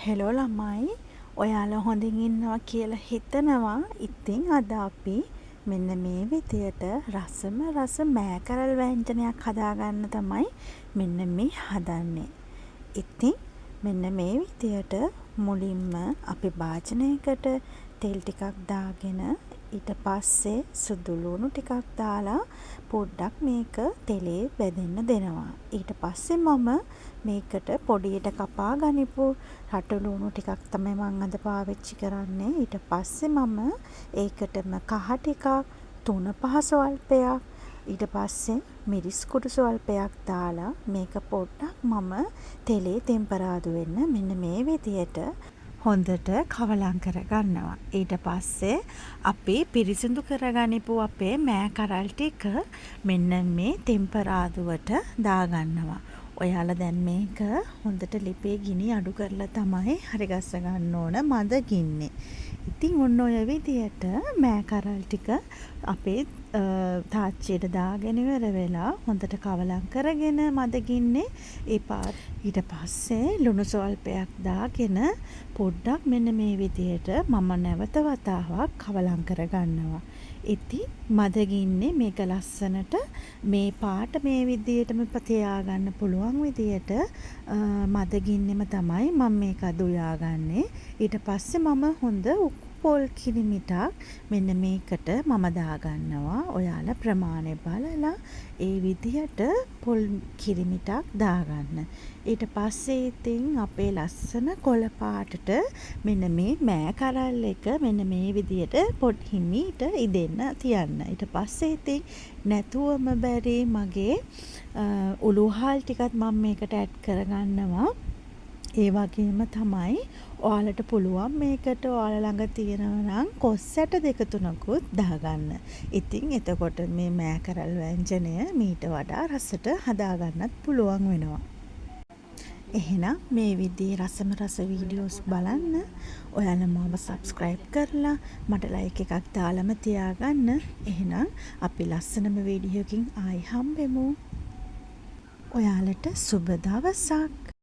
Hello ළමයි ඔයාලා හොඳින් ඉන්නවා කියලා හිතනවා. ඉතින් අද අපි මෙන්න මේ විදියට රසම රස මෑකරල් ව්‍යංජනයක් හදාගන්න තමයි මෙන්න මේ හදන්නේ. ඉතින් මෙන්න මේ විදියට මුලින්ම අපි භාජනයකට තෙල් ටිකක් දාගෙන ඊට පස්සේ සුදු ලුණු ටිකක් දාලා පොඩ්ඩක් මේක තෙලේ වැදෙන්න දෙනවා. ඊට පස්සේ මම මේකට පොඩියට කපා ගනිපු රතු ලුණු ටිකක් තමයි මම අද පාවිච්චි කරන්නේ. ඊට පස්සේ මම ඒකටම කහ ටිකක්, තුන පහ ස්වල්පයක්, ඊට පස්සේ මිරිස් කුඩු ස්වල්පයක් දාලා මේක පොඩ්ඩක් මම තෙලේ ටෙම්පරාදු වෙන්න මෙන්න මේ විදියට හොඳට කවලම් කරගන්නවා. ඊට පස්සේ අපි පිරිසිදු කරගනිපු අපේ මෑකරල් ටික මෙන්න මේ ටෙම්පරාදුවට දාගන්නවා. ඔයාලා දැන් මේක හොඳට ලිපේ ගිනි අඩු කරලා තමයි හරි ගස්ස ගන්න ඕන මද ගින්නේ. ඉතින් ඔන්න ඔය විදියට මෑකරල් ටික අපේ තාච්චියට දාගෙන ඉවර වෙලා හොඳට කවලම් කරගෙන මද ගින්නේ ඊට පස්සේ ලුණු ස්වල්පයක් දාගෙන පොඩ්ඩක් මෙන්න මේ විදියට මම නැවත වතාවක් කවලම් කරගන්නවා. ඉතින් මද ගින්නේ මේක ලස්සනට මේ පාට මේ විදියටම තියාගන්න පුළුවන් විදියට මද ගින්නෙම තමයි මම මේක උයාගන්නේ. ඊට පස්සේ මම හොඳ පොල් කිරිමිටක් මෙන්න මේකට මම දාගන්නවා. ඔයාලා ප්‍රමාණය බලලා ඒ විදියට පොල් කිරිමිටක් දාගන්න. ඊට පස්සේ ඉතින් අපේ ලස්සන කොළ පාටට මෙන්න මේ මෑකරල් එක මෙන්න මේ විදියට පොඩ් හිමීට ඉදෙන්න තියන්න. ඊට පස්සේ ඉතින් නැතුවම බැරි මගේ උළුහල් ටිකත් මම මේකට ඇඩ් කරගන්නවා. ඒ වගේම තමයි ඔයාලට පුළුවන් මේකට ඔයාලා ළඟ තියෙනවා නම් කොස් ඇට දෙක තුනකුත් දාගන්න. ඉතින් එතකොට මේ මෑකරල් ව්‍යංජනය මීට වඩා රසට හදාගන්නත් පුළුවන් වෙනවා. එහෙනම් මේ විදිහේ රසම රස වීඩියෝස් බලන්න ඔයාලා මාව සබ්ස්ක්‍රයිබ් කරලා මට ලයික් එකක් දාලම තියාගන්න. එහෙනම් අපි ලස්සනම වීඩියෝකින් ආයි හම්බෙමු. ඔයාලට සුබ දවසක්.